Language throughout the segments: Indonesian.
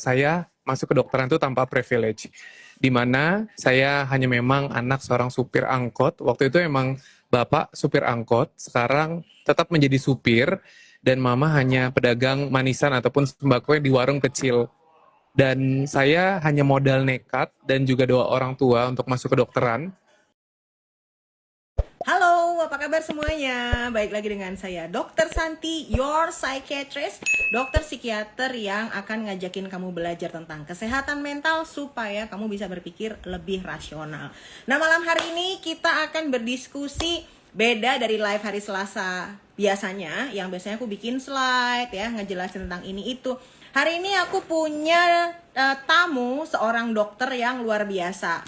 saya masuk ke kedokteran itu tanpa privilege, di mana saya hanya memang anak seorang supir angkot. Waktu itu emang bapak supir angkot, sekarang tetap menjadi supir, dan mama hanya pedagang manisan ataupun sembako di warung kecil. Dan saya hanya modal nekat dan juga doa orang tua untuk masuk kedokteran. Halo, apa kabar semuanya? Baik lagi dengan saya, Dr. Santi, your psychiatrist, dokter psikiater yang akan ngajakin kamu belajar tentang kesehatan mental supaya kamu bisa berpikir lebih rasional. Nah, malam hari ini kita akan berdiskusi beda dari live hari Selasa biasanya, yang biasanya aku bikin slide ya, ngejelasin tentang ini itu. Hari ini aku punya tamu, seorang dokter yang luar biasa.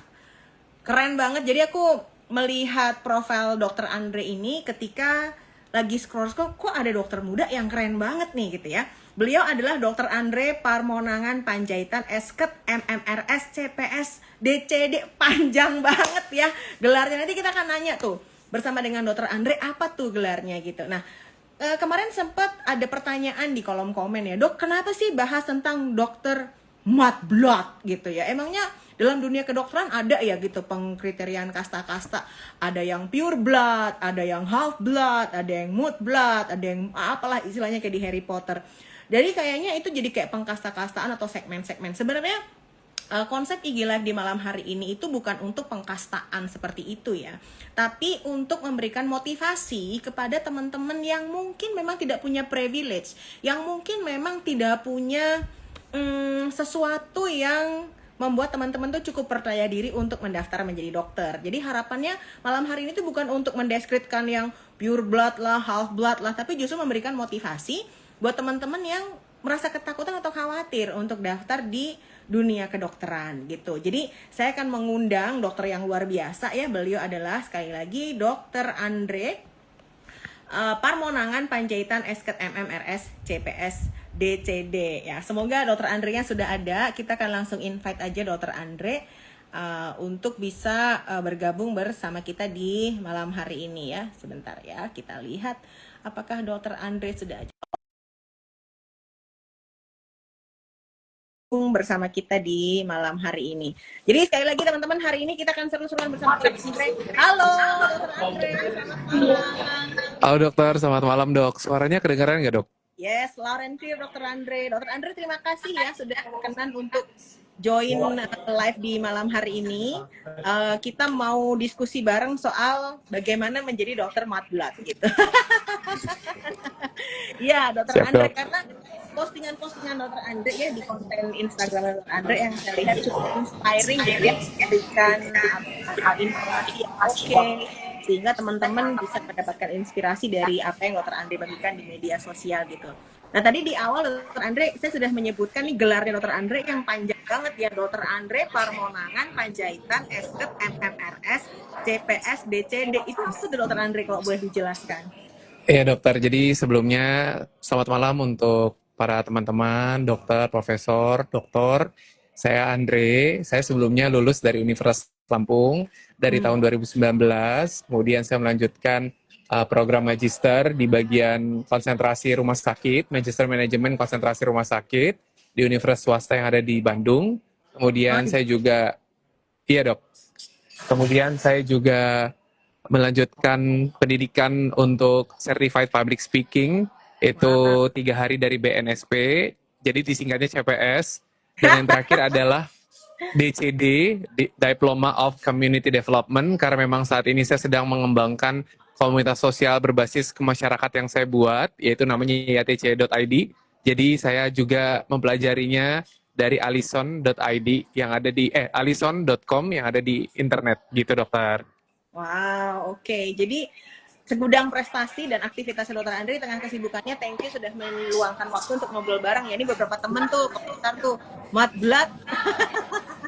Keren banget, jadi aku melihat profil Dokter Andre ini ketika lagi scroll-scroll, kok ada dokter muda yang keren banget nih gitu ya. Beliau adalah Dokter Andre Parmonangan Panjaitan Esket MMRS CPS DCD, panjang banget ya gelarnya. Nanti kita akan nanya tuh bersama dengan Dokter Andre apa tuh gelarnya gitu. Nah, kemarin sempat ada pertanyaan di kolom komen ya, Dok, kenapa sih bahas tentang dokter mud blood gitu ya? Emangnya dalam dunia kedokteran ada ya gitu pengkriterian kasta-kasta, ada yang pure blood, ada yang half blood, ada yang mud blood, ada yang apalah istilahnya kayak di Harry Potter. Jadi kayaknya itu jadi kayak pengkasta-kastaan atau segmen-segmen. Sebenarnya konsep IG Live di malam hari ini itu bukan untuk pengkastaan seperti itu ya, tapi untuk memberikan motivasi kepada teman-teman yang mungkin memang tidak punya privilege, yang mungkin memang tidak punya sesuatu yang membuat teman-teman tuh cukup percaya diri untuk mendaftar menjadi dokter. Jadi harapannya malam hari ini tuh bukan untuk mendeskripsikan yang pure blood lah, half blood lah, tapi justru memberikan motivasi buat teman-teman yang merasa ketakutan atau khawatir untuk daftar di dunia kedokteran gitu. Jadi saya akan mengundang dokter yang luar biasa ya. Beliau adalah sekali lagi Dokter Andre Parmonangan Panjaitan Esket MMRS CPS DCD ya. Semoga Dokter Andre nya sudah ada. Kita akan langsung invite aja Dokter Andre untuk bisa bergabung bersama kita di malam hari ini ya. Sebentar ya, kita lihat apakah Dokter Andre sudah ada bersama kita di malam hari ini. Jadi sekali lagi teman-teman, hari ini kita akan seru-seruan bersama Dokter Andre. Halo Dokter Andre, selamat malam. Halo dokter, selamat malam dok. Suaranya kedengaran nggak dok? Yes, loud and clear Dokter Andre. Dokter Andre, terima kasih ya sudah berkenan untuk join live di malam hari ini. Kita mau diskusi bareng soal bagaimana menjadi dokter mud blood gitu. Iya, Dokter Siap Andre, dok. karena postingan-postingan Dokter Andre ya di konten Instagram Dokter Andre yang saya lihat cukup inspiring gitu ya, memberikan informasi yang oke, sehingga teman-teman bisa mendapatkan inspirasi dari apa yang Dokter Andre bagikan di media sosial gitu. Nah, tadi di awal Dokter Andre saya sudah menyebutkan nih gelarnya Dokter Andre yang panjang banget ya, Dokter Andre Parmonangan Panjaitan Esket MMRS CPS DCD. Itu apa tuh Dokter Andre kalau boleh dijelaskan? Iya dokter, jadi sebelumnya selamat malam untuk para teman-teman, dokter, profesor, doktor. Saya Andre, saya sebelumnya lulus dari Universitas Lampung dari tahun 2019. Kemudian saya melanjutkan program magister di bagian konsentrasi rumah sakit, magister manajemen konsentrasi rumah sakit di universitas swasta yang ada di Bandung. Kemudian saya juga, iya dok, kemudian saya juga melanjutkan pendidikan untuk Certified Public Speaking, itu 3 hari dari BNSP, jadi disingkatnya CPS, dan yang terakhir adalah DCD, Diploma of Community Development, karena memang saat ini saya sedang mengembangkan komunitas sosial berbasis ke masyarakat yang saya buat, yaitu namanya yatc.id. Jadi saya juga mempelajarinya dari alison.id yang ada di alison.com yang ada di internet gitu dokter. Wow, oke. Jadi segudang prestasi dan aktivitas Dokter Andre di tengah kesibukannya, thank you sudah meluangkan waktu untuk ngobrol bareng ya. Ini beberapa temen tuh komentar tuh mud blood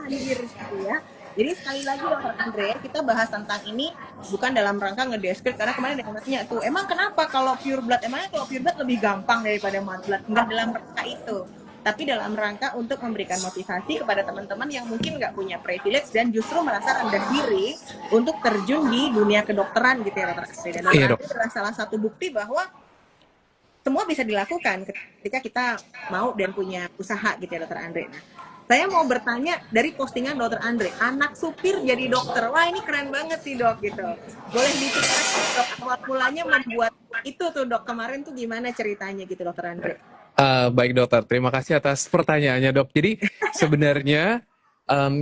anjir gitu ya. Jadi sekali lagi Dokter Andre, kita bahas tentang ini bukan dalam rangka ngedeskrip, karena kemarin ada yang nanya tuh, emang kenapa kalau pure blood, emangnya kalau pure blood lebih gampang daripada mud blood? Enggak dalam rangka itu, tapi dalam rangka untuk memberikan motivasi kepada teman-teman yang mungkin nggak punya privilege dan justru merasa rendah diri untuk terjun di dunia kedokteran gitu ya Dokter Andre. Dan Dokter Andre adalah salah satu bukti bahwa semua bisa dilakukan ketika kita mau dan punya usaha gitu ya Dokter Andre. Nah, saya mau bertanya dari postingan Dokter Andre, anak supir jadi dokter. Wah ini keren banget sih dok gitu. Boleh diceritain dok awal mulanya membuat itu tuh dok kemarin tuh gimana ceritanya gitu Dokter Andre? Baik dokter, terima kasih atas pertanyaannya dok. Jadi sebenarnya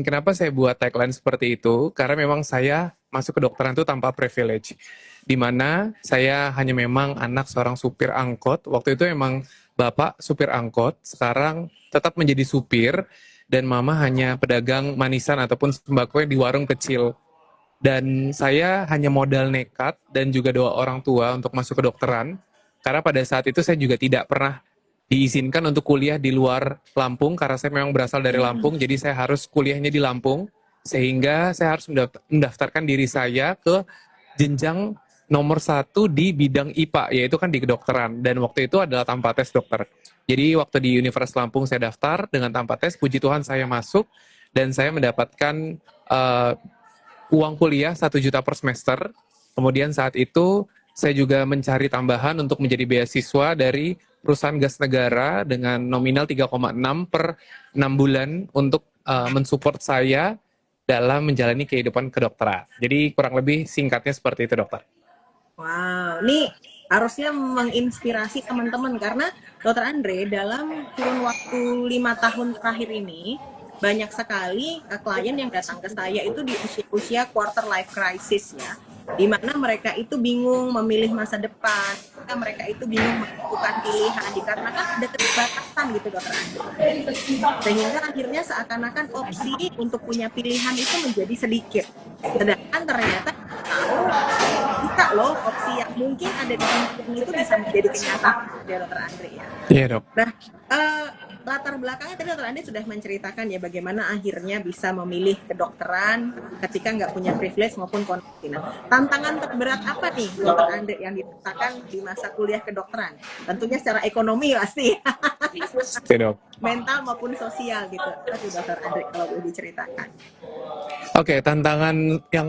kenapa saya buat tagline seperti itu? Karena memang saya masuk ke dokteran itu tanpa privilege. Di mana saya hanya memang anak seorang supir angkot. Waktu itu emang bapak supir angkot, sekarang tetap menjadi supir, dan mama hanya pedagang manisan ataupun sembako di warung kecil. Dan saya hanya modal nekat dan juga doa orang tua untuk masuk ke dokteran. Karena pada saat itu saya juga tidak pernah diizinkan untuk kuliah di luar Lampung karena saya memang berasal dari Lampung, jadi saya harus kuliahnya di Lampung, sehingga saya harus mendaftarkan diri saya ke jenjang nomor 1 di bidang IPA, yaitu kan di kedokteran, dan waktu itu adalah tanpa tes dokter. Jadi waktu di Universitas Lampung saya daftar dengan tanpa tes, puji Tuhan saya masuk, dan saya mendapatkan uh, uang kuliah 1 juta per semester. Kemudian saat itu saya juga mencari tambahan untuk menjadi beasiswa dari perusahaan gas negara dengan nominal 3,6 per 6 bulan untuk mensupport saya dalam menjalani kehidupan kedokteran. Jadi kurang lebih singkatnya seperti itu dokter. Wow, ini harusnya menginspirasi teman-teman karena Dokter Andre dalam kurun waktu 5 tahun terakhir ini banyak sekali klien yang datang ke saya itu di usia quarter life crisis ya, di mana mereka itu bingung memilih masa depan, mereka itu bingung menentukan pilihan dikarenakan ada keterbatasan gitu Dokter Andre, sehingga akhirnya seakan-akan opsi untuk punya pilihan itu menjadi sedikit, sedangkan ternyata tahu bisa loh opsi yang mungkin ada di samping itu bisa menjadi kenyataan ya Dokter Andre ya. Iya dok. Nah, latar belakangnya tadi Dokter Andre sudah menceritakan ya bagaimana akhirnya bisa memilih kedokteran ketika nggak punya privilege maupun koneksi. Nah, tantangan terberat apa nih Dokter Andre yang dirasakan di masa kuliah kedokteran? Tentunya secara ekonomi pasti, Iya dok. mental maupun sosial gitu. Tapi Dokter Andre kalau boleh diceritakan. Oke, tantangan yang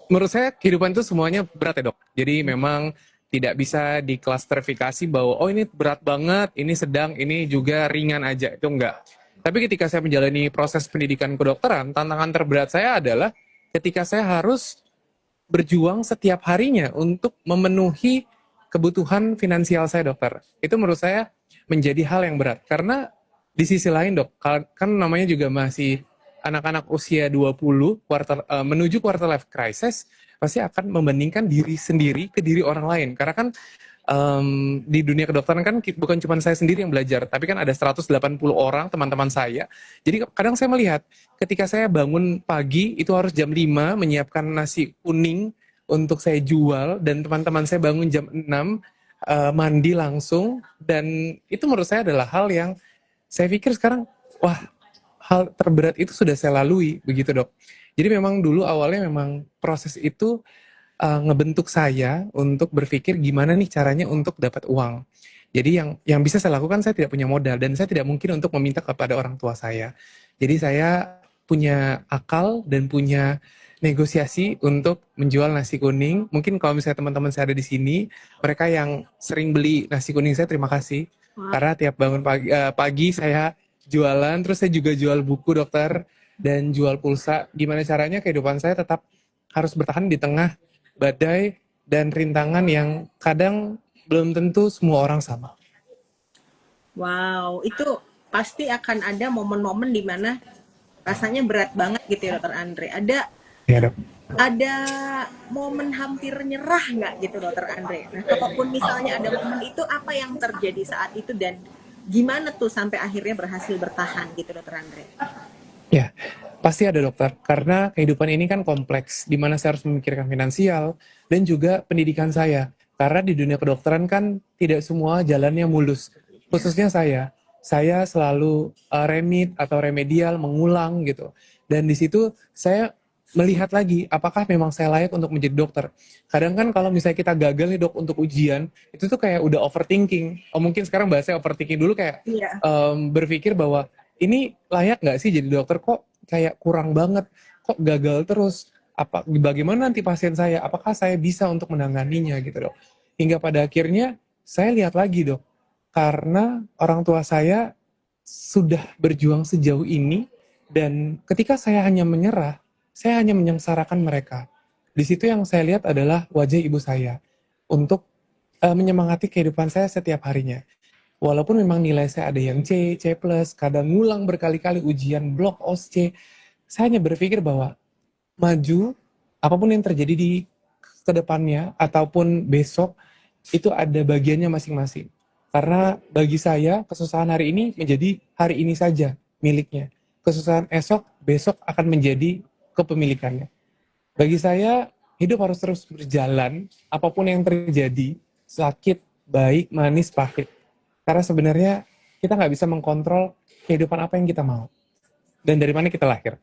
menurut saya kehidupan itu semuanya berat ya dok. Jadi memang tidak bisa diklastrifikasi bahwa oh ini berat banget, ini sedang, ini juga ringan aja. Itu enggak. Tapi ketika saya menjalani proses pendidikan kedokteran, tantangan terberat saya adalah ketika saya harus berjuang setiap harinya untuk memenuhi kebutuhan finansial saya dokter. Itu menurut saya menjadi hal yang berat. Karena di sisi lain dok, kan namanya juga masih anak-anak usia 20 menuju quarter life crisis, pasti akan membandingkan diri sendiri ke diri orang lain. Karena kan di dunia kedokteran kan bukan cuma saya sendiri yang belajar, tapi kan ada 180 orang teman-teman saya. Jadi kadang saya melihat ketika saya bangun pagi itu harus jam 5 menyiapkan nasi kuning untuk saya jual, dan teman-teman saya bangun jam 6 mandi langsung, dan itu menurut saya adalah hal yang saya pikir sekarang wah, hal terberat itu sudah saya lalui begitu dok. Jadi memang dulu awalnya memang proses itu ngebentuk saya untuk berpikir gimana nih caranya untuk dapat uang. Jadi yang bisa saya lakukan, saya tidak punya modal dan saya tidak mungkin untuk meminta kepada orang tua saya. Jadi saya punya akal dan punya negosiasi untuk menjual nasi kuning. Mungkin kalau misalnya teman-teman saya ada di sini, mereka yang sering beli nasi kuning saya, terima kasih. Karena tiap bangun pagi saya jualan, terus saya juga jual buku dokter dan jual pulsa. Gimana caranya kehidupan saya tetap harus bertahan di tengah badai dan rintangan yang kadang belum tentu semua orang sama. Wow, itu pasti akan ada momen-momen di mana rasanya berat banget gitu ya Dokter Andre. Ya dok. Ada momen hampir nyerah nggak gitu Dokter Andre? Nah, kalaupun misalnya ada momen itu, apa yang terjadi saat itu dan gimana tuh sampai akhirnya berhasil bertahan gitu Dokter Andre? Ya, pasti ada dokter. Karena kehidupan ini kan kompleks, di mana saya harus memikirkan finansial dan juga pendidikan saya. Karena di dunia kedokteran kan tidak semua jalannya mulus. Khususnya saya selalu remit atau remedial, mengulang gitu. Dan di situ saya melihat lagi, apakah memang saya layak untuk menjadi dokter. Kadang kan kalau misalnya kita gagal nih dok untuk ujian, itu tuh kayak udah overthinking. Oh, mungkin sekarang bahasanya overthinking dulu, kayak Iya. berpikir bahwa ini layak nggak sih jadi dokter, kok kayak kurang banget, kok gagal terus, bagaimana nanti pasien saya, apakah saya bisa untuk menanganinya gitu dok. Hingga pada akhirnya saya lihat lagi dok, karena orang tua saya sudah berjuang sejauh ini, dan ketika saya hanya menyerah, saya hanya menyengsarakan mereka. Di situ yang saya lihat adalah wajah ibu saya untuk menyemangati kehidupan saya setiap harinya. Walaupun memang nilai saya ada yang C, C+, kadang ngulang berkali-kali ujian blok, OSC, saya hanya berpikir bahwa maju, apapun yang terjadi di kedepannya ataupun besok, itu ada bagiannya masing-masing. Karena bagi saya, kesusahan hari ini menjadi hari ini saja miliknya. Kesusahan esok, besok akan menjadi kepemilikannya. Bagi saya, hidup harus terus berjalan, apapun yang terjadi, sakit, baik, manis, pahit. Karena sebenarnya kita nggak bisa mengkontrol kehidupan apa yang kita mau. Dan dari mana kita lahir.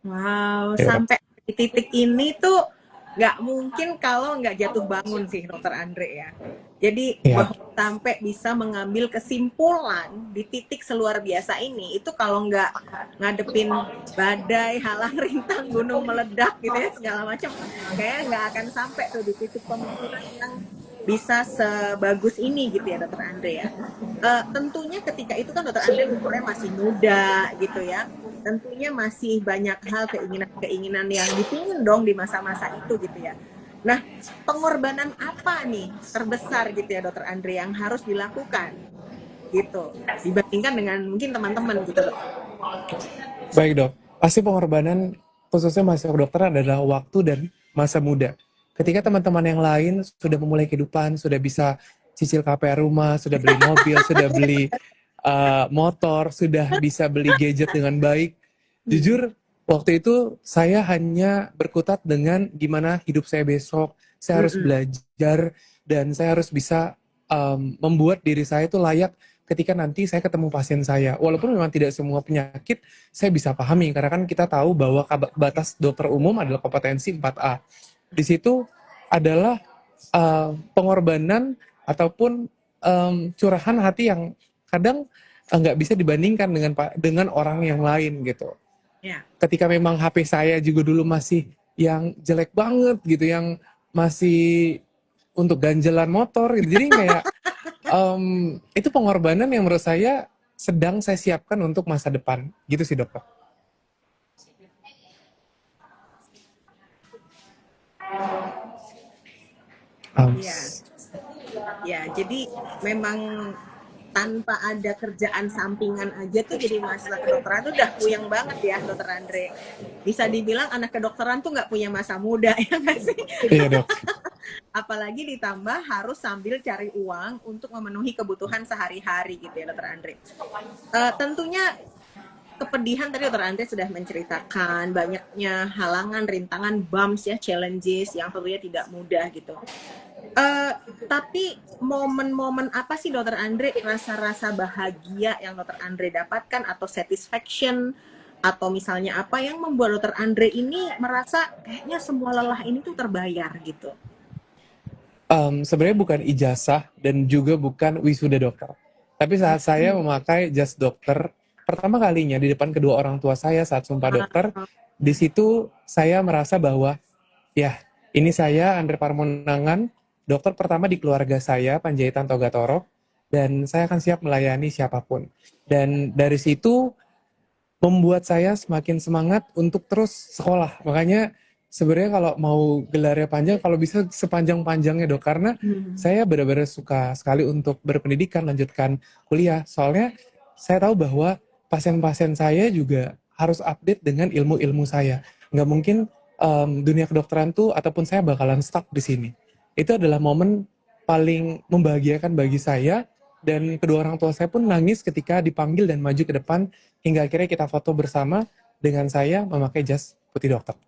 Wow, Ya, dok. sampai di titik ini tuh nggak mungkin kalau nggak jatuh bangun sih, Dokter Andre ya. Jadi Ya, bahwa sampai bisa mengambil kesimpulan di titik seluar biasa ini, itu kalau nggak ngadepin badai, halang rintang, gunung meledak gitu ya, segala macam, kayaknya nggak akan sampai tuh di titik pemikiran yang bisa sebagus ini gitu ya, Dokter Andre ya. Tentunya ketika itu kan Dokter Andre umurnya masih muda gitu ya, tentunya masih banyak hal keinginan-keinginan yang dipingin dong di masa-masa itu gitu ya. Nah, pengorbanan apa nih terbesar gitu ya Dokter Andre yang harus dilakukan gitu dibandingkan dengan mungkin teman-teman gitu dok. baik dok. Pasti pengorbanan khususnya mahasiswa kedokteran adalah waktu dan masa muda. Ketika teman-teman yang lain sudah memulai kehidupan, sudah bisa cicil KPR rumah, sudah beli mobil, sudah beli motor, sudah bisa beli gadget dengan baik. Jujur, waktu itu saya hanya berkutat dengan gimana hidup saya besok. Saya harus Mm-mm. belajar dan saya harus bisa membuat diri saya itu layak ketika nanti saya ketemu pasien saya. Walaupun memang tidak semua penyakit saya bisa pahami, karena kan kita tahu bahwa batas dokter umum adalah kompetensi 4A. Di situ adalah pengorbanan ataupun curahan hati yang kadang nggak bisa dibandingkan dengan orang yang lain gitu. Ya. Ketika memang HP saya juga dulu masih yang jelek banget gitu, yang masih untuk ganjelan motor gitu. Jadi kayak itu pengorbanan yang menurut saya sedang saya siapkan untuk masa depan. Gitu sih dokter. Um, Iya, ya. Jadi memang tanpa ada kerjaan sampingan aja tuh jadi mahasiswa kedokteran tuh udah puyeng banget ya, Dokter Andre. Bisa dibilang anak kedokteran tuh nggak punya masa muda ya nggak sih? iya dok. Apalagi ditambah harus sambil cari uang untuk memenuhi kebutuhan sehari-hari gitu ya, Dokter Andre. Tentunya kepedihan tadi Dokter Andre sudah menceritakan banyaknya halangan, rintangan, bumps ya, challenges yang tentunya tidak mudah gitu. Eh, tapi momen-momen apa sih Dokter Andre, rasa-rasa bahagia yang Dokter Andre dapatkan atau satisfaction atau misalnya apa yang membuat Dokter Andre ini merasa kayaknya semua lelah ini tuh terbayar gitu. Sebenarnya bukan ijazah dan juga bukan wisuda dokter. Tapi saat saya memakai jas dokter pertama kalinya di depan kedua orang tua saya saat sumpah dokter, di situ saya merasa bahwa ya, ini saya Andre Parmonangan, dokter pertama di keluarga saya, Panjaitan Togatoro, dan saya akan siap melayani siapapun. Dan dari situ membuat saya semakin semangat untuk terus sekolah. Makanya sebenarnya kalau mau gelarnya panjang, kalau bisa sepanjang-panjangnya dok, karena saya benar-benar suka sekali untuk berpendidikan, lanjutkan kuliah. Soalnya saya tahu bahwa pasien-pasien saya juga harus update dengan ilmu-ilmu saya. Nggak mungkin dunia kedokteran tuh ataupun saya bakalan stuck di sini. Itu adalah momen paling membahagiakan bagi saya, dan kedua orang tua saya pun nangis ketika dipanggil dan maju ke depan hingga akhirnya kita foto bersama dengan saya memakai jas putih dokter.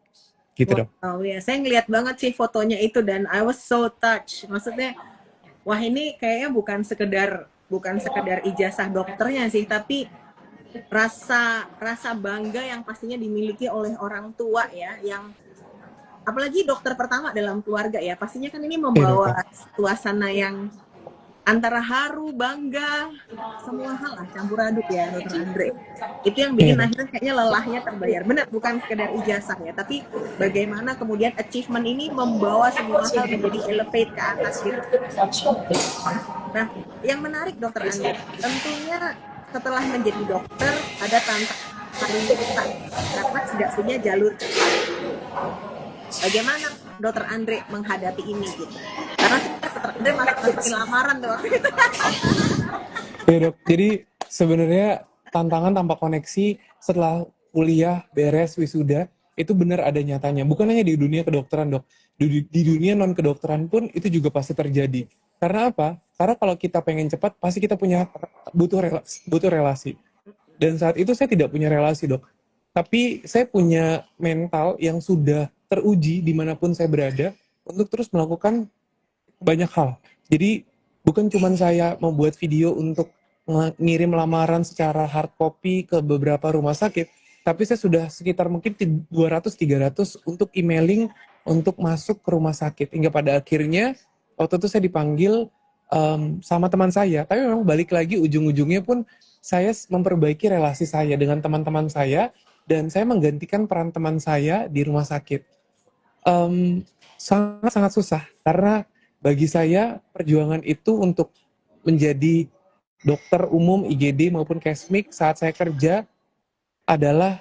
Gitu dong. Wow ya, saya ngeliat banget sih fotonya itu dan I was so touched. Maksudnya, wah ini kayaknya bukan sekedar ijazah dokternya sih, tapi rasa rasa bangga yang pastinya dimiliki oleh orang tua ya, yang apalagi dokter pertama dalam keluarga ya, pastinya kan ini Iya membawa dokter. suasana yang antara haru, bangga, semua hal lah campur aduk ya Dokter Andre. Itu yang Iya bikin dok. akhirnya kayaknya lelahnya terbayar. Benar, bukan sekedar ijazah ya, tapi bagaimana kemudian achievement ini membawa semua hal menjadi elevate ke atas gitu. Nah, yang menarik Dokter Andre, tentunya setelah menjadi dokter ada tantangan paling besar karena tidak punya jalur cepat. Bagaimana Dokter Andre menghadapi ini gitu? Karena Dokter Andre masukin lamaran tuh waktu itu. Iya dok. Jadi sebenarnya tantangan tanpa koneksi setelah kuliah beres wisuda itu benar ada nyatanya. Bukan hanya di dunia kedokteran dok, di dunia non kedokteran pun itu juga pasti terjadi. Karena apa? Karena kalau kita pengen cepat pasti kita punya butuh relasi. Dan saat itu saya tidak punya relasi dok. Tapi saya punya mental yang sudah teruji dimanapun saya berada untuk terus melakukan banyak hal. Jadi bukan cuma saya membuat video untuk ngirim lamaran secara hard copy ke beberapa rumah sakit, tapi saya sudah sekitar mungkin 200-300 untuk emailing untuk masuk ke rumah sakit. Hingga pada akhirnya waktu itu saya dipanggil sama teman saya, tapi memang balik lagi ujung-ujungnya pun saya memperbaiki relasi saya dengan teman-teman saya dan saya menggantikan peran teman saya di rumah sakit. Sangat-sangat susah karena bagi saya perjuangan itu untuk menjadi dokter umum IGD maupun Kesmik saat saya kerja adalah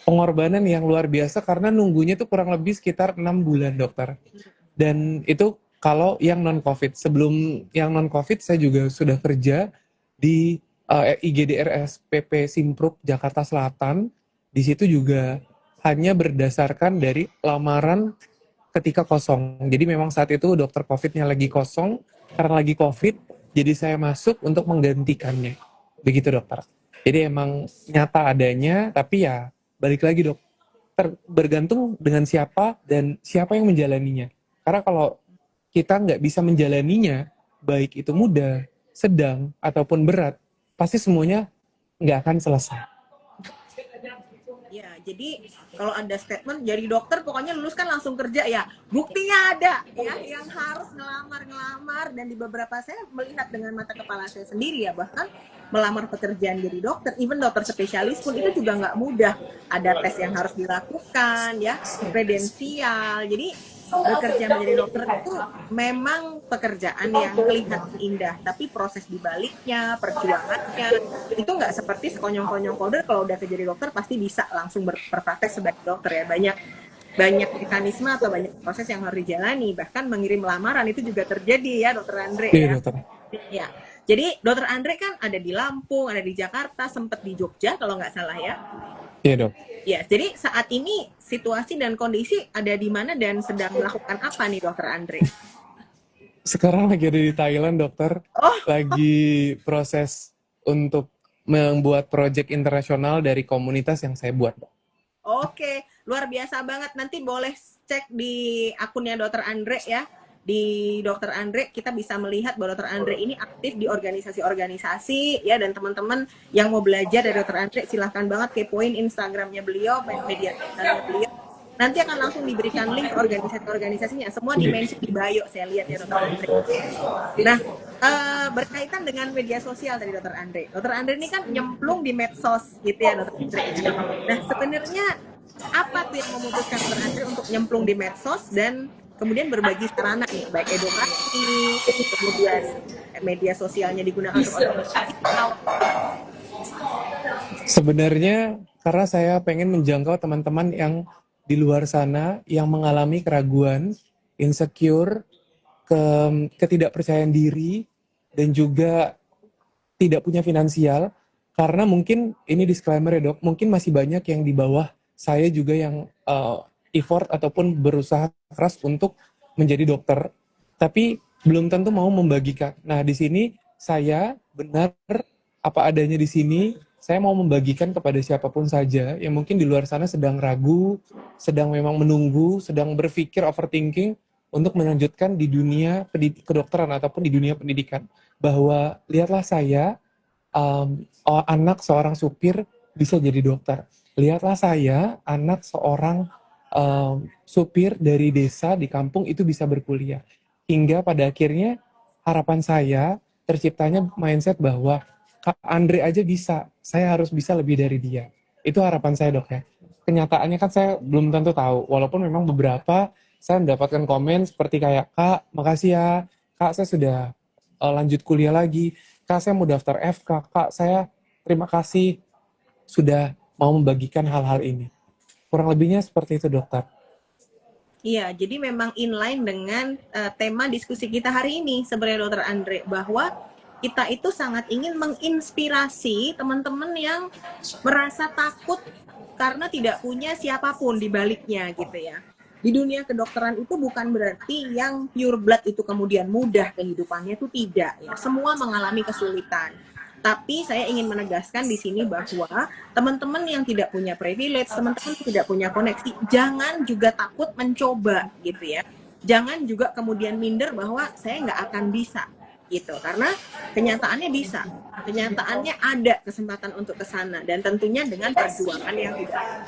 pengorbanan yang luar biasa karena nunggunya itu kurang lebih sekitar 6 bulan dokter. Dan itu kalau yang non COVID. Sebelum yang non COVID saya juga sudah kerja di IGD RSPP Simpruk Jakarta Selatan. Di situ juga hanya berdasarkan dari lamaran ketika kosong. Jadi memang saat itu dokter COVID-nya lagi kosong, karena lagi COVID, jadi saya masuk untuk menggantikannya. Begitu dokter. Jadi emang nyata adanya, tapi ya balik lagi dok, bergantung dengan siapa dan siapa yang menjalaninya. Karena kalau kita nggak bisa menjalaninya, baik itu mudah, sedang, ataupun berat, pasti semuanya nggak akan selesai. Ya, jadi kalau ada statement jadi dokter pokoknya lulus kan langsung kerja ya. Buktinya ada ya yang harus ngelamar dan di beberapa saya melihat dengan mata kepala saya sendiri ya, bahkan melamar pekerjaan jadi dokter, even dokter spesialis pun itu juga nggak mudah. Ada tes yang harus dilakukan ya, kredensial. Jadi bekerja menjadi dokter itu memang pekerjaan yang kelihatan indah, tapi proses dibaliknya, perjuangannya itu nggak seperti sekonyong-konyong coder kalau udah jadi dokter pasti bisa langsung berpraktek sebagai dokter ya. Banyak mekanisme atau banyak proses yang harus dijalani, bahkan mengirim lamaran itu juga terjadi ya Dokter Andre Iya ya. dokter. Ya, jadi Dokter Andre kan ada di Lampung, ada di Jakarta, sempat di Jogja kalau nggak salah ya. Iya dok. Ya, jadi saat ini situasi dan kondisi ada di mana dan sedang melakukan apa nih Dokter Andre? Sekarang lagi ada di Thailand dokter, Oh, lagi proses untuk membuat proyek internasional dari komunitas yang saya buat. oke, luar biasa banget. Nanti boleh cek di akunnya Dokter Andre ya. Di Dokter Andre kita bisa melihat bahwa Dokter Andre ini aktif di organisasi-organisasi ya, dan teman-teman yang mau belajar dari Dokter Andre silahkan banget kepoin Instagramnya beliau, media sosialnya beliau. Nanti akan langsung diberikan link ke organisasi-organisasinya. Semua di-mention di bio saya lihat ya Dokter Andre. Nah, berkaitan dengan media sosial tadi Dokter Andre. Dokter Andre ini kan nyemplung di medsos gitu ya Dokter Andre. Nah, sebenarnya apa tuh yang memutuskan Dokter Andre untuk nyemplung di medsos dan kemudian berbagi sarana nih, baik edukasi, kemudian media sosialnya digunakan untuk organisasi. Sebenarnya karena saya pengen menjangkau teman-teman yang di luar sana yang mengalami keraguan, insecure, ketidakpercayaan diri, dan juga tidak punya finansial. Karena mungkin ini disclaimer ya dok, mungkin masih banyak yang di bawah saya juga yang effort ataupun berusaha keras untuk menjadi dokter, tapi belum tentu mau membagikan. Nah, di sini saya benar apa adanya di sini, saya mau membagikan kepada siapapun saja yang mungkin di luar sana sedang ragu, sedang memang menunggu, sedang berpikir overthinking untuk melanjutkan di dunia kedokteran ataupun di dunia pendidikan. Bahwa lihatlah saya, anak seorang supir bisa jadi dokter. Lihatlah saya, anak seorang supir dari desa di kampung itu bisa berkuliah. Hingga pada akhirnya harapan saya terciptanya mindset bahwa Kak Andre aja bisa, saya harus bisa lebih dari dia. Itu harapan saya, Dok, ya. Kenyataannya kan saya belum tentu tahu, walaupun memang beberapa saya mendapatkan komen seperti kayak, Kak, makasih ya, Kak, saya sudah lanjut kuliah lagi, Kak, saya mau daftar FK, Kak, saya terima kasih sudah mau membagikan hal-hal ini. Kurang lebihnya seperti itu, dokter. Iya, jadi memang inline dengan tema diskusi kita hari ini sebenarnya Dokter Andre, bahwa kita itu sangat ingin menginspirasi teman-teman yang merasa takut karena tidak punya siapapun di baliknya gitu ya. Di dunia kedokteran itu bukan berarti yang pure blood itu kemudian mudah kehidupannya, itu tidak ya. Semua mengalami kesulitan. Tapi saya ingin menegaskan di sini bahwa teman-teman yang tidak punya privilege, teman-teman yang tidak punya koneksi, jangan juga takut mencoba gitu ya. Jangan juga kemudian minder bahwa saya nggak akan bisa gitu, karena kenyataannya bisa, kenyataannya ada kesempatan untuk ke sana, dan tentunya dengan perjuangan yang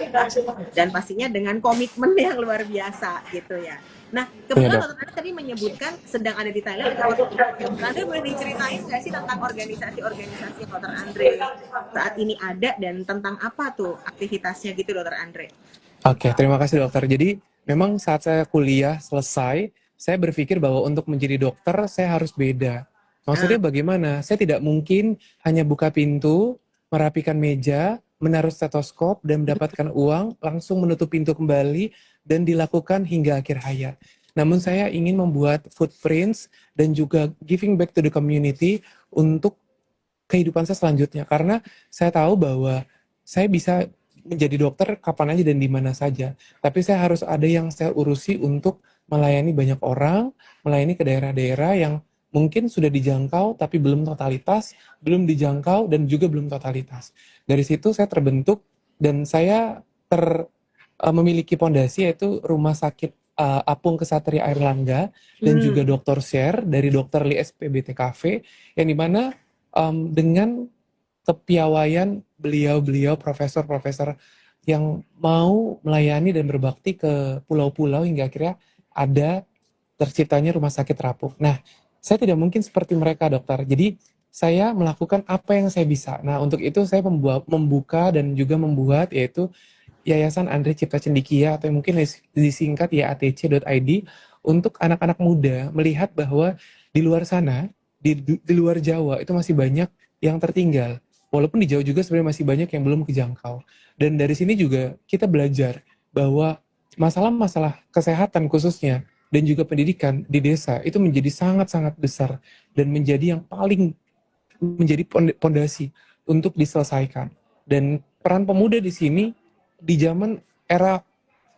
tidak mudah dan pastinya dengan komitmen yang luar biasa gitu ya. Nah, Iya, kebetulan dok. Dokter Anda tadi menyebutkan sedang ada di Thailand. Dokter Andre boleh diceritain nggak sih tentang organisasi-organisasi yang Dokter Andre saat ini ada, dan tentang apa tuh aktivitasnya gitu Dokter Andre? Oke, terima kasih, dokter. Jadi, memang saat saya kuliah selesai, saya berpikir bahwa untuk menjadi dokter, saya harus beda. Ah, Maksudnya bagaimana? Saya tidak mungkin hanya buka pintu, merapikan meja, menaruh stetoskop, dan mendapatkan uang, langsung menutup pintu kembali, dan dilakukan hingga akhir hayat. Namun saya ingin membuat footprints dan juga giving back to the community untuk kehidupan saya selanjutnya. Karena saya tahu bahwa saya bisa menjadi dokter kapan aja dan di mana saja. Tapi saya harus ada yang saya urusi untuk melayani banyak orang, melayani ke daerah-daerah yang mungkin sudah dijangkau tapi belum totalitas, belum dijangkau dan juga belum totalitas. Dari situ saya terbentuk dan saya memiliki pondasi yaitu Rumah Sakit Apung Kesatria Airlangga dan juga hmm. Dokter Share dari Dokter Li SPBTKV yang dimana dengan kepiawaian beliau-beliau profesor-profesor yang mau melayani dan berbakti ke pulau-pulau hingga akhirnya ada terciptanya rumah sakit terapung. Nah, saya tidak mungkin seperti mereka, dokter. Jadi, saya melakukan apa yang saya bisa. Nah, untuk itu saya membuka dan juga membuat yaitu Yayasan Andre Cipta Cendikia atau mungkin disingkat YATC.id untuk anak-anak muda melihat bahwa di luar sana, di luar Jawa itu masih banyak yang tertinggal. Walaupun di Jawa juga sebenarnya masih banyak yang belum kejangkau. Dan dari sini juga kita belajar bahwa masalah-masalah kesehatan khususnya dan juga pendidikan di desa itu menjadi sangat-sangat besar dan menjadi yang paling menjadi pondasi untuk diselesaikan. Dan peran pemuda di sini di zaman era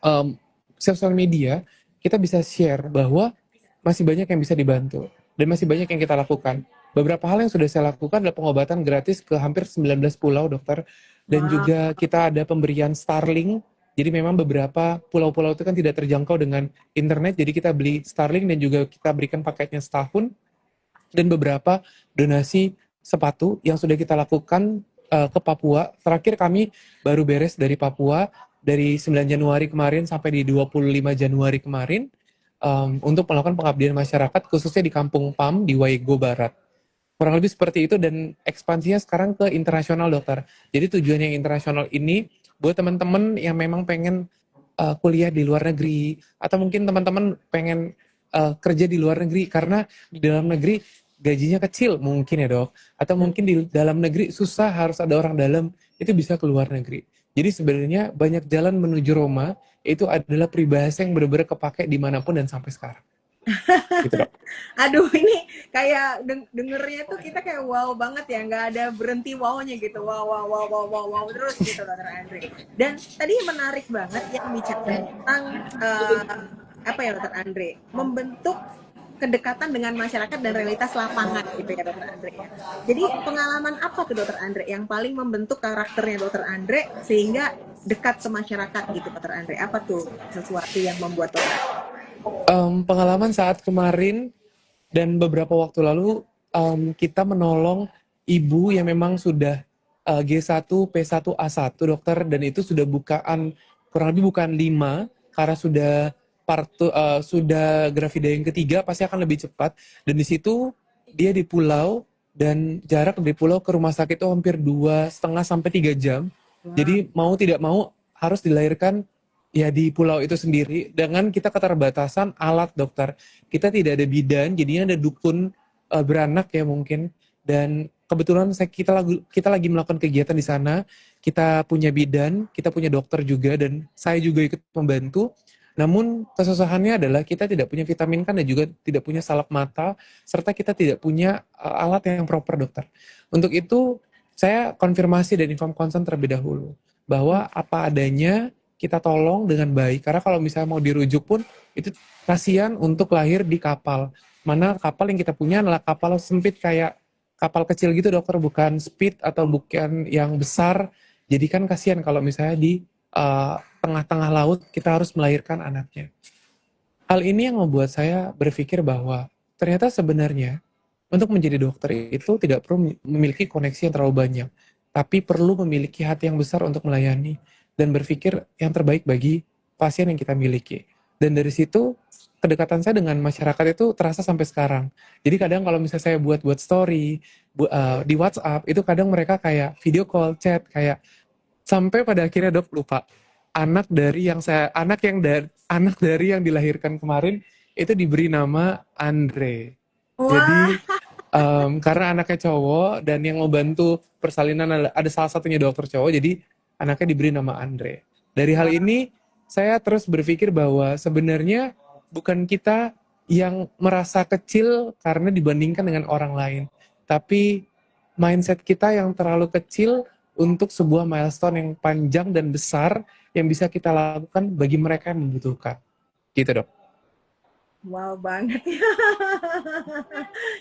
um, sosial media, kita bisa share bahwa masih banyak yang bisa dibantu dan masih banyak yang kita lakukan. Beberapa hal yang sudah saya lakukan adalah pengobatan gratis ke hampir 19 pulau, dokter. Dan Wow. juga kita ada pemberian Starlink. Jadi memang beberapa pulau-pulau itu kan tidak terjangkau dengan internet, jadi kita beli Starlink dan juga kita berikan paketnya setahun. Dan beberapa donasi sepatu yang sudah kita lakukan ke Papua. Terakhir kami baru beres dari Papua dari 9 Januari kemarin sampai di 25 Januari kemarin untuk melakukan pengabdian masyarakat khususnya di Kampung Pam di Waigoo Barat. Kurang lebih seperti itu dan ekspansinya sekarang ke internasional, dokter. Jadi tujuan yang internasional ini buat teman-teman yang memang pengen kuliah di luar negeri atau mungkin teman-teman pengen kerja di luar negeri karena di dalam negeri gajinya kecil mungkin ya, dok, atau mungkin di dalam negeri susah harus ada orang dalam, itu bisa ke luar negeri. Jadi sebenarnya banyak jalan menuju Roma, itu adalah peribahasa yang benar-benar kepake dimanapun dan sampai sekarang gitu, dok. Aduh, ini kayak dengernya tuh kita kayak wow banget ya, nggak ada berhenti wownya gitu, wow wow wow wow wow wow terus gitu Dokter Andre. Dan tadi menarik banget yang bicara tentang apa ya Dokter Andre, membentuk kedekatan dengan masyarakat dan realitas lapangan gitu ya Dokter Andre ya. Jadi pengalaman apa tuh Dokter Andre yang paling membentuk karakternya Dokter Andre sehingga dekat ke masyarakat gitu Dokter Andre? Apa tuh sesuatu yang membuat Dokter? Pengalaman saat kemarin dan beberapa waktu lalu kita menolong ibu yang memang sudah G1, P1, A1, dokter, dan itu sudah bukaan kurang lebih bukan 5 karena sudah grafida yang ketiga pasti akan lebih cepat dan di situ dia di pulau dan jarak dari pulau ke rumah sakit itu hampir 2,5 sampai 3 jam. Wow. Jadi mau tidak mau harus dilahirkan ya di pulau itu sendiri dengan kita keterbatasan alat dokter. Kita tidak ada bidan, jadinya ada dukun beranak ya mungkin. Dan kebetulan kita lagi melakukan kegiatan di sana. Kita punya bidan, kita punya dokter juga, dan saya juga ikut membantu. Namun kesusahannya adalah kita tidak punya vitamin kan dan juga tidak punya salep mata, serta kita tidak punya alat yang proper dokter. Untuk itu saya konfirmasi dan inform konsen terlebih dahulu bahwa apa adanya kita tolong dengan baik, karena kalau misalnya mau dirujuk pun itu kasihan untuk lahir di kapal, mana kapal yang kita punya adalah kapal sempit kayak kapal kecil gitu dokter, bukan speed atau bukan yang besar. Jadi kan kasihan kalau misalnya di tengah-tengah laut kita harus melahirkan anaknya. Hal ini yang membuat saya berpikir bahwa ternyata sebenarnya untuk menjadi dokter itu tidak perlu memiliki koneksi yang terlalu banyak, tapi perlu memiliki hati yang besar untuk melayani dan berpikir yang terbaik bagi pasien yang kita miliki. Dan dari situ kedekatan saya dengan masyarakat itu terasa sampai sekarang. Jadi kadang kalau misalnya saya buat story di WhatsApp, itu kadang mereka kayak video call, chat, kayak sampai pada akhirnya dok lupa anak dari yang dilahirkan kemarin itu diberi nama Andre. Wah, Jadi karena anaknya cowok dan yang membantu persalinan ada salah satunya dokter cowok, jadi anaknya diberi nama Andre. Dari hal wah. ini saya terus berpikir bahwa sebenarnya bukan kita yang merasa kecil karena dibandingkan dengan orang lain, tapi mindset kita yang terlalu kecil untuk sebuah milestone yang panjang dan besar yang bisa kita lakukan bagi mereka yang membutuhkan. Gitu dok. Wow banget ya.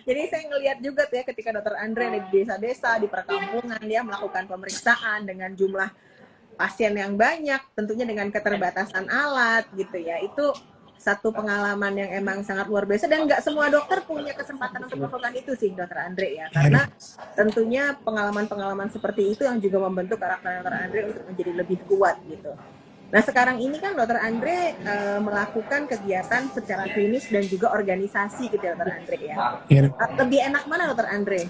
Jadi saya ngelihat juga tuh ya ketika dokter Andre ada di desa-desa, di perkampungan dia melakukan pemeriksaan dengan jumlah pasien yang banyak, tentunya dengan keterbatasan alat gitu ya. Itu satu pengalaman yang emang sangat luar biasa dan nggak semua dokter punya kesempatan untuk melakukan itu sih dokter Andre ya. Ya Karena dok. tentunya pengalaman-pengalaman seperti itu yang juga membentuk karakter dokter Andre untuk menjadi lebih kuat gitu. Nah sekarang ini kan dokter Andre melakukan kegiatan secara klinis dan juga organisasi gitu ya dokter Andre ya. Ya, dok. Lebih enak mana dokter Andre?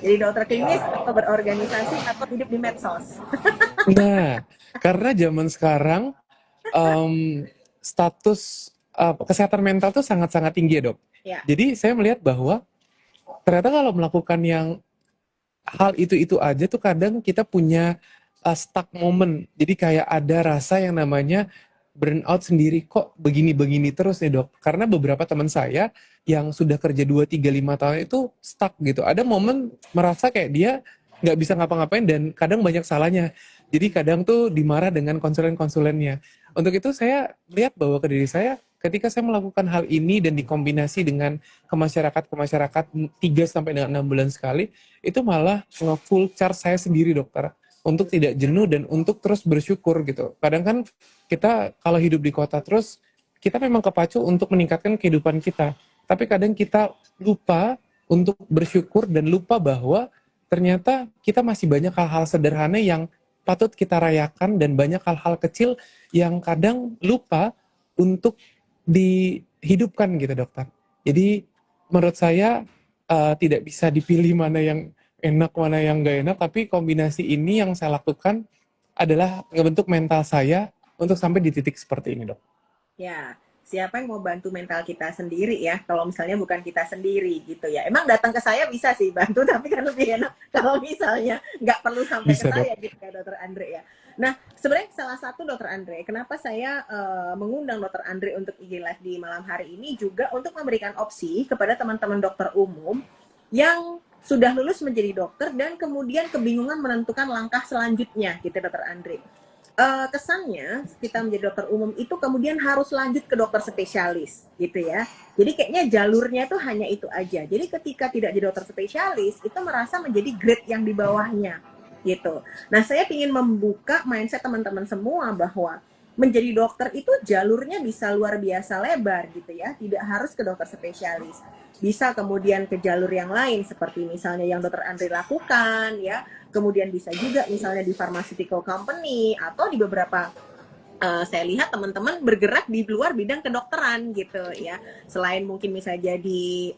Jadi dokter klinis atau berorganisasi atau hidup di medsos? Nah, karena zaman sekarang status kesehatan mental tuh sangat-sangat tinggi ya dok. Ya. Jadi saya melihat bahwa ternyata kalau melakukan yang hal itu aja tuh kadang kita punya stuck moment. Jadi kayak ada rasa yang namanya burnout sendiri, kok begini-begini terus nih dok. Karena beberapa teman saya yang sudah kerja 2 3 5 tahun itu stuck gitu. Ada momen merasa kayak dia nggak bisa ngapa-ngapain dan kadang banyak salahnya. Jadi kadang tuh dimarah dengan konsulen-konsulennya. Untuk itu saya lihat bahwa ke diri saya, ketika saya melakukan hal ini dan dikombinasi dengan ke masyarakat 3 sampai dengan 6 bulan sekali, itu malah nge-full charge saya sendiri dokter untuk tidak jenuh dan untuk terus bersyukur gitu. Kadang kan kita kalau hidup di kota terus kita memang kepacu untuk meningkatkan kehidupan kita. Tapi kadang kita lupa untuk bersyukur dan lupa bahwa ternyata kita masih banyak hal-hal sederhana yang patut kita rayakan dan banyak hal-hal kecil yang kadang lupa untuk dihidupkan gitu dokter. Jadi menurut saya tidak bisa dipilih mana yang enak mana yang gak enak, tapi kombinasi ini yang saya lakukan adalah ngebentuk mental saya untuk sampai di titik seperti ini dok. Ya, siapa yang mau bantu mental kita sendiri ya? Kalau misalnya bukan kita sendiri gitu ya. Emang datang ke saya bisa sih bantu, tapi kan lebih enak kalau misalnya nggak perlu sampai ke Bisa dok. saya gitu ya, dokter Andre ya. Nah, sebenarnya salah satu dokter Andre, kenapa saya mengundang dokter Andre untuk IG Live di malam hari ini juga untuk memberikan opsi kepada teman-teman dokter umum yang sudah lulus menjadi dokter dan kemudian kebingungan menentukan langkah selanjutnya gitu dokter Andre. Kesannya kita menjadi dokter umum itu kemudian harus lanjut ke dokter spesialis gitu ya. Jadi kayaknya jalurnya itu hanya itu aja. Jadi ketika tidak jadi dokter spesialis itu merasa menjadi grade yang di bawahnya gitu. Nah saya ingin membuka mindset teman-teman semua bahwa menjadi dokter itu jalurnya bisa luar biasa lebar gitu ya. Tidak harus ke dokter spesialis. Bisa kemudian ke jalur yang lain seperti misalnya yang dokter Andri lakukan ya. Kemudian bisa juga misalnya di pharmaceutical company atau di beberapa saya lihat teman-teman bergerak di luar bidang kedokteran gitu ya. Selain mungkin misalnya jadi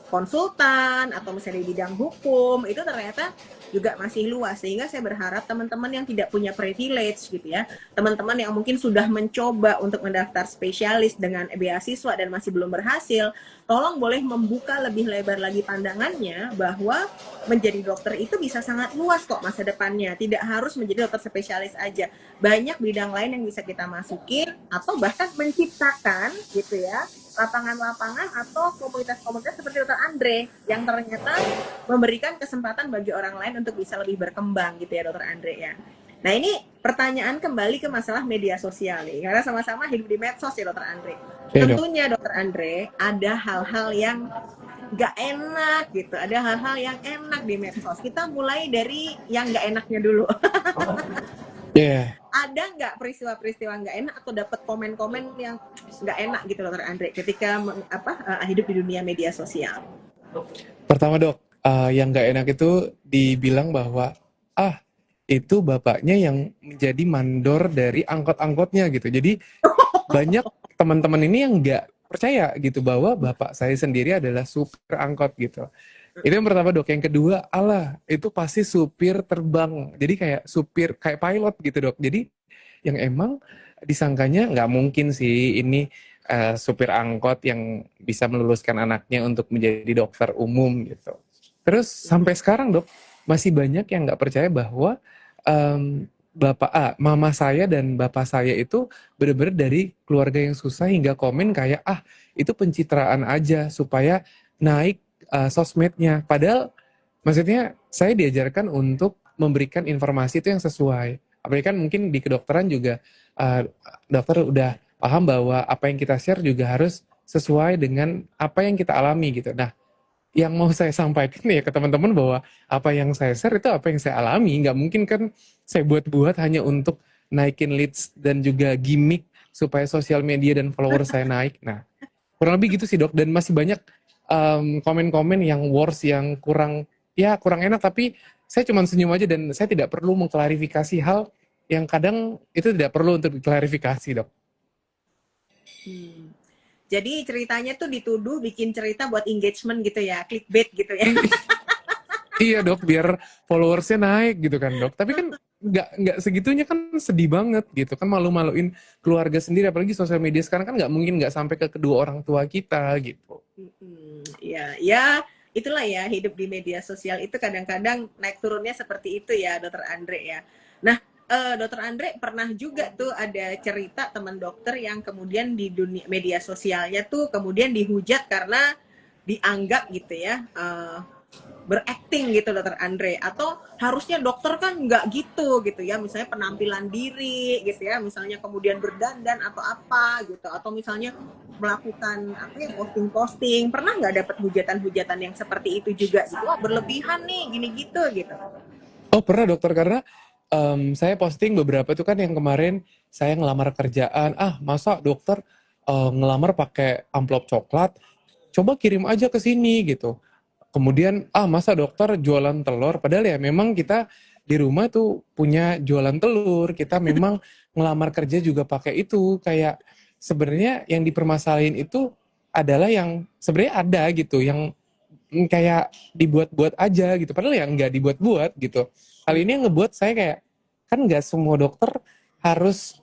konsultan atau misalnya di bidang hukum itu ternyata juga masih luas, sehingga saya berharap teman-teman yang tidak punya privilege gitu ya, teman-teman yang mungkin sudah mencoba untuk mendaftar spesialis dengan beasiswa dan masih belum berhasil, tolong boleh membuka lebih lebar lagi pandangannya bahwa menjadi dokter itu bisa sangat luas kok masa depannya, tidak harus menjadi dokter spesialis aja, banyak bidang lain yang bisa kita masukin atau bahkan menciptakan gitu ya lapangan-lapangan atau komunitas-komunitas seperti Dokter Andre yang ternyata memberikan kesempatan bagi orang lain untuk bisa lebih berkembang gitu ya Dokter Andre ya. Nah ini pertanyaan kembali ke masalah media sosial nih, karena sama-sama hidup di medsos ya Dokter Andre. Iya dok. Tentunya Dokter Andre ada hal-hal yang gak enak gitu, ada hal-hal yang enak di medsos. Kita mulai dari yang gak enaknya dulu. Iya. Ada nggak peristiwa-peristiwa nggak enak atau dapat komen-komen yang nggak enak gitu Dokter Andre ketika hidup di dunia media sosial? Pertama dok, yang nggak enak itu dibilang bahwa itu bapaknya yang menjadi mandor dari angkot-angkotnya gitu. Jadi banyak teman-teman ini yang nggak percaya gitu bahwa bapak saya sendiri adalah supir angkot gitu. Itu yang pertama dok. Yang kedua, Allah itu pasti supir terbang. Jadi kayak supir, kayak pilot gitu dok. Jadi yang emang disangkanya nggak mungkin sih ini supir angkot yang bisa meluluskan anaknya untuk menjadi dokter umum gitu. Terus sampai sekarang dok, masih banyak yang nggak percaya bahwa mama saya dan bapak saya itu benar-benar dari keluarga yang susah hingga komen kayak itu pencitraan aja supaya naik sosmednya. Padahal maksudnya saya diajarkan untuk memberikan informasi itu yang sesuai. Apalagi kan mungkin di kedokteran juga dokter udah paham bahwa apa yang kita share juga harus sesuai dengan apa yang kita alami gitu. Nah, yang mau saya sampaikan ya ke teman-teman bahwa apa yang saya share itu apa yang saya alami. Nggak mungkin kan saya buat-buat hanya untuk naikin leads dan juga gimmick supaya sosial media dan follower saya naik. Nah, kurang lebih gitu sih dok. Dan masih banyak komen-komen yang worse, yang kurang enak, tapi saya cuma senyum aja dan saya tidak perlu mengklarifikasi hal yang kadang itu tidak perlu untuk diklarifikasi dok. Jadi ceritanya tuh dituduh bikin cerita buat engagement gitu ya, clickbait gitu ya. Iya dok, biar followersnya naik gitu kan dok. Tapi kan nggak segitunya, kan sedih banget gitu kan, malu-maluin keluarga sendiri, apalagi sosial media sekarang kan nggak mungkin nggak sampai ke kedua orang tua kita gitu. Ya itulah ya, hidup di media sosial itu kadang-kadang naik turunnya seperti itu ya Dokter Andre ya. Nah Dokter Andre pernah juga tuh ada cerita teman dokter yang kemudian di dunia media sosialnya tuh kemudian dihujat karena dianggap gitu ya berakting gitu Dokter Andre, atau harusnya dokter kan nggak gitu ya, misalnya penampilan diri gitu ya, misalnya kemudian berdandan atau apa gitu, atau misalnya melakukan posting-posting. Pernah nggak dapat hujatan-hujatan yang seperti itu juga gitu, wah berlebihan nih gini gitu. Oh pernah dokter, karena saya posting beberapa tuh kan yang kemarin saya ngelamar kerjaan, masa dokter ngelamar pakai amplop coklat, coba kirim aja ke sini gitu. Kemudian masa dokter jualan telur, padahal ya memang kita di rumah tuh punya jualan telur, kita memang ngelamar kerja juga pakai itu. Kayak sebenarnya yang dipermasalahin itu adalah yang sebenarnya ada gitu, yang kayak dibuat-buat aja gitu, padahal ya nggak dibuat-buat gitu. Hal ini yang ngebuat saya kayak, kan nggak semua dokter harus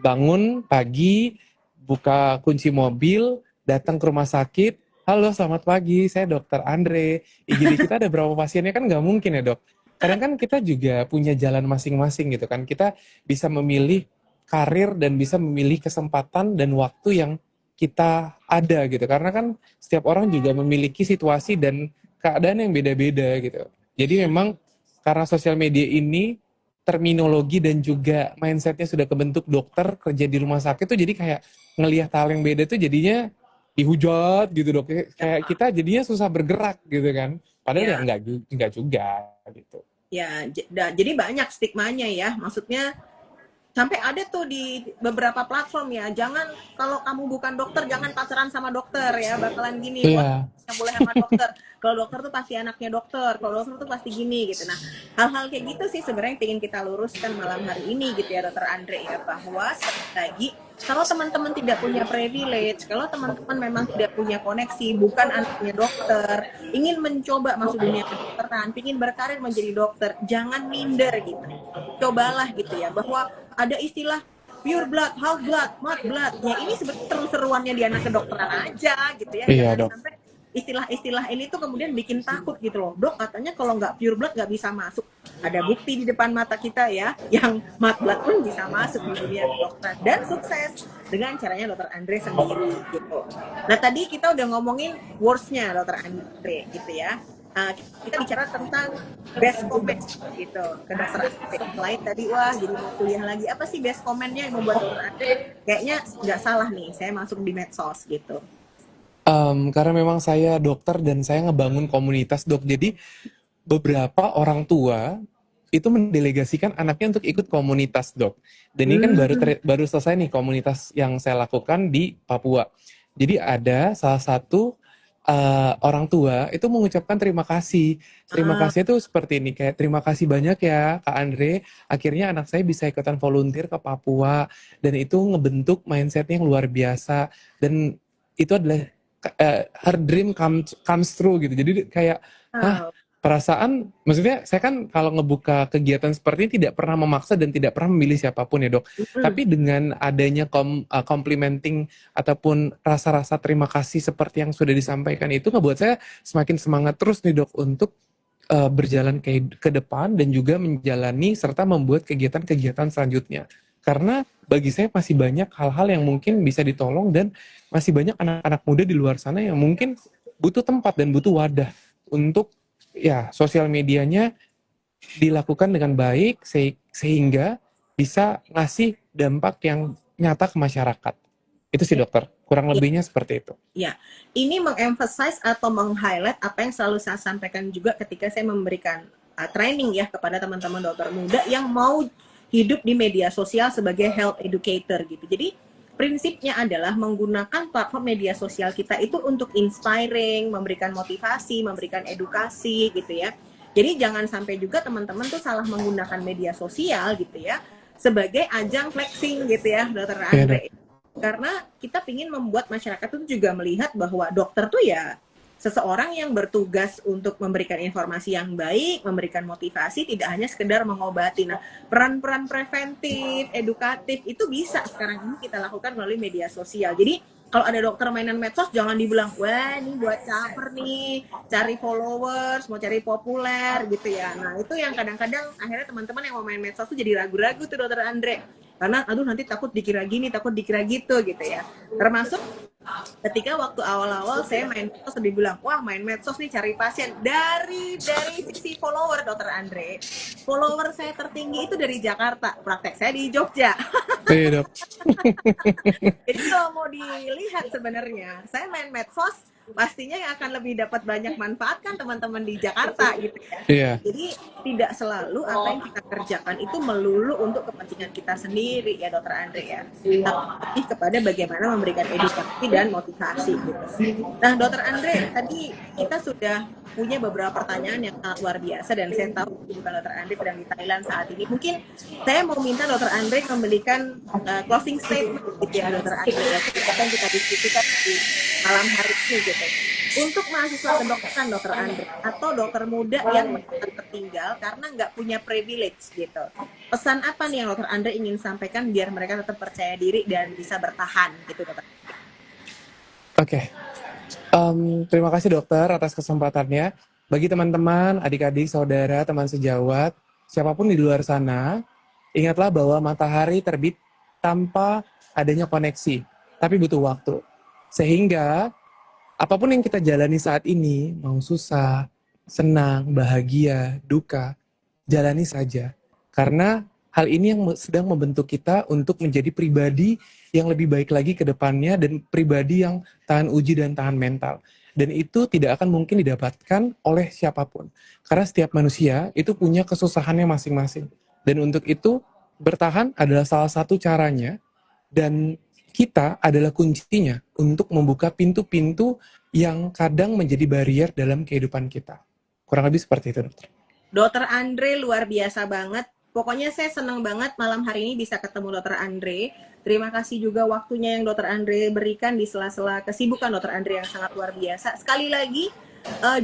bangun pagi, buka kunci mobil, datang ke rumah sakit, halo selamat pagi, saya dokter Andre, IGD kita ada berapa pasiennya, kan nggak mungkin ya dok. Kadang kan kita juga punya jalan masing-masing gitu kan, kita bisa memilih karir dan bisa memilih kesempatan dan waktu yang kita ada gitu, karena kan setiap orang juga memiliki situasi dan keadaan yang beda-beda gitu. Jadi memang karena sosial media ini terminologi dan juga mindsetnya sudah kebentuk dokter kerja di rumah sakit tuh, jadi kayak ngelihat hal yang beda tuh jadinya dihujat gitu dok, kayak kita jadinya susah bergerak gitu kan, padahal ya enggak juga gitu Ya, jadi banyak stigmanya ya, maksudnya Sampai ada tuh di beberapa platform ya, jangan, kalau kamu bukan dokter jangan pacaran sama dokter ya, bakalan gini, wah Iya, yang boleh sama dokter, kalau dokter tuh pasti anaknya dokter, kalau dokter tuh pasti gini gitu. Nah, hal-hal kayak gitu sih sebenarnya yang ingin kita luruskan malam hari ini gitu ya dokter Andre ya, bahwa sekali lagi kalau teman-teman tidak punya privilege, kalau teman-teman memang tidak punya koneksi, bukan anaknya dokter, ingin mencoba masuk dunia kedokteran, ingin berkarir menjadi dokter, jangan minder gitu, cobalah gitu ya, bahwa ada istilah pure blood, half blood, mud blood. Ya ini sebenarnya seru-seruannya di anak kedokteran aja gitu ya. iya Jangan dok. sampai istilah-istilah ini tuh kemudian bikin takut gitu loh. Dok katanya kalau nggak pure blood nggak bisa masuk. Ada bukti di depan mata kita ya, yang mud blood pun bisa masuk di dunia kedokteran dan sukses dengan caranya dokter Andre sendiri gitu. Nah tadi kita udah ngomongin worst-nya dokter Andre gitu ya. Kita bicara tentang best comment gitu ke dokter Andre. Selain tadi wah jadi mau kuliah lagi, apa sih best commentnya yang membuat dokter Andre kayaknya nggak salah nih saya masuk di medsos gitu. Karena memang saya dokter dan saya ngebangun komunitas dok, jadi beberapa orang tua itu mendelegasikan anaknya untuk ikut komunitas dok. Dan ini kan Hmm. baru selesai nih komunitas yang saya lakukan di Papua. Jadi ada salah satu orang tua itu mengucapkan terima kasih. Terima Ah, kasih itu seperti ini, kayak terima kasih banyak ya Kak Andre. Akhirnya anak saya bisa ikutan volunteer ke Papua dan itu ngebentuk mindsetnya yang luar biasa. Dan itu adalah her dream comes true gitu. Jadi kayak, hah, ah, perasaan, maksudnya saya kan kalau ngebuka kegiatan seperti ini tidak pernah memaksa dan tidak pernah memilih siapapun ya dok. mm, Tapi dengan adanya complimenting ataupun rasa-rasa terima kasih seperti yang sudah disampaikan itu ngebuat saya semakin semangat terus nih dok untuk berjalan ke depan dan juga menjalani serta membuat kegiatan-kegiatan selanjutnya. Karena bagi saya masih banyak hal-hal yang mungkin bisa ditolong dan masih banyak anak-anak muda di luar sana yang mungkin butuh tempat dan butuh wadah untuk ya sosial medianya dilakukan dengan baik sehingga bisa ngasih dampak yang nyata ke masyarakat. Itu sih ya, dokter, kurang ya, lebihnya seperti itu. ya. Ini mengemphasize atau meng-highlight apa yang selalu saya sampaikan juga ketika saya memberikan training ya kepada teman-teman dokter muda yang mau hidup di media sosial sebagai health educator gitu. Jadi prinsipnya adalah menggunakan platform media sosial kita itu untuk inspiring, memberikan motivasi, memberikan edukasi gitu ya. Jadi jangan sampai juga teman-teman tuh salah menggunakan media sosial gitu ya sebagai ajang flexing gitu ya, dokter Iya dok. Andre. Karena kita ingin membuat masyarakat itu juga melihat bahwa dokter tuh ya seseorang yang bertugas untuk memberikan informasi yang baik, memberikan motivasi, tidak hanya sekedar mengobati. Nah, peran-peran preventif, edukatif itu bisa sekarang ini kita lakukan melalui media sosial. Jadi kalau ada dokter mainan medsos jangan dibilang, wah ini buat caper nih, cari followers, mau cari populer gitu ya. Nah itu yang kadang-kadang akhirnya teman-teman yang mau main medsos tuh jadi ragu-ragu tuh dokter Andre. Karena aduh nanti takut dikira gini, takut dikira gitu gitu ya. Termasuk ketika waktu awal-awal saya main medsos dibilang wah main medsos nih cari pasien, dari sisi follower dokter Andre, follower saya tertinggi itu dari Jakarta, praktek saya di Jogja. Iya dok. Jadi kalau mau dilihat sebenarnya saya main medsos pastinya yang akan lebih dapat banyak manfaat kan teman-teman di Jakarta gitu ya. Iya. Jadi tidak selalu apa yang kita kerjakan itu melulu untuk kepentingan kita sendiri ya dokter Andre ya. Tapi lebih kepada bagaimana memberikan edukasi dan motivasi gitu. Nah dokter Andre tadi kita sudah punya beberapa pertanyaan yang sangat luar biasa dan saya tahu bukan dokter Andre sedang di Thailand saat ini. Mungkin saya mau minta dokter Andre memberikan closing statement gitu ya dokter Andre ya. Apa yang kita diskusikan di malam hari ini gitu. Untuk mahasiswa kedokteran dokter Andre atau dokter muda yang merasa tertinggal karena nggak punya privilege gitu. Pesan apa nih yang dokter Andre ingin sampaikan biar mereka tetap percaya diri dan bisa bertahan gitu dokter? Oke. Terima kasih dokter atas kesempatannya. Bagi teman-teman, adik-adik, saudara, teman sejawat, siapapun di luar sana, ingatlah bahwa matahari terbit tanpa adanya koneksi, tapi butuh waktu. Sehingga apapun yang kita jalani saat ini, mau susah, senang, bahagia, duka, jalani saja. Karena hal ini yang sedang membentuk kita untuk menjadi pribadi yang lebih baik lagi ke depannya dan pribadi yang tahan uji dan tahan mental. Dan itu tidak akan mungkin didapatkan oleh siapapun. Karena setiap manusia itu punya kesusahannya masing-masing. Dan untuk itu Bertahan adalah salah satu caranya, dan kita adalah kuncinya untuk membuka pintu-pintu yang kadang menjadi barrier dalam kehidupan kita. Kurang lebih seperti itu, dokter. Dokter Andre luar biasa banget. Pokoknya saya senang banget malam hari ini bisa ketemu Dokter Andre. Terima kasih juga waktunya yang Dokter Andre berikan di sela-sela kesibukan Dokter Andre yang sangat luar biasa. Sekali lagi,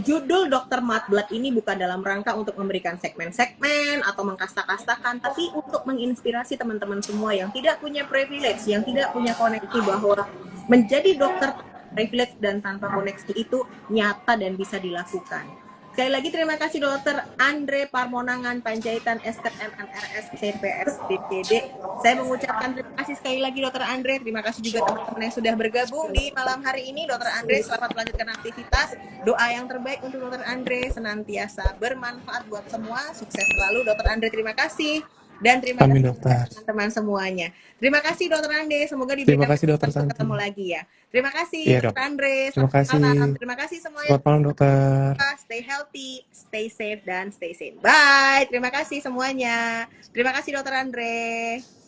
judul Dokter Matblood ini bukan dalam rangka untuk memberikan segmen-segmen atau mengkasta-kastakan, tapi untuk menginspirasi teman-teman semua yang tidak punya privilege, yang tidak punya koneksi bahwa menjadi dokter privilege dan tanpa koneksi itu nyata dan bisa dilakukan. Sekali lagi terima kasih Dokter Andre Parmonangan Panjaitan Esket MNRS CPS DPD. Saya mengucapkan terima kasih sekali lagi Dokter Andre. Terima kasih juga teman-teman yang sudah bergabung di malam hari ini. Dokter Andre selamat melanjutkan aktivitas. Doa yang terbaik untuk Dokter Andre senantiasa bermanfaat buat semua. Sukses selalu Dokter Andre. Terima kasih. Dan terima Amin, kasih dokter. teman-teman semuanya. Terima kasih Dokter Andre. Semoga Terima diberikan kasih, dokter kesempatan untuk Santi. ketemu lagi ya. Terima kasih Iya, dok. Dokter Andre. Terima Selamat kasih. malam. Terima kasih semuanya. Selamat malam, dokter. Stay healthy, stay safe, dan stay sane. Bye. Terima kasih semuanya. Terima kasih Dokter Andre.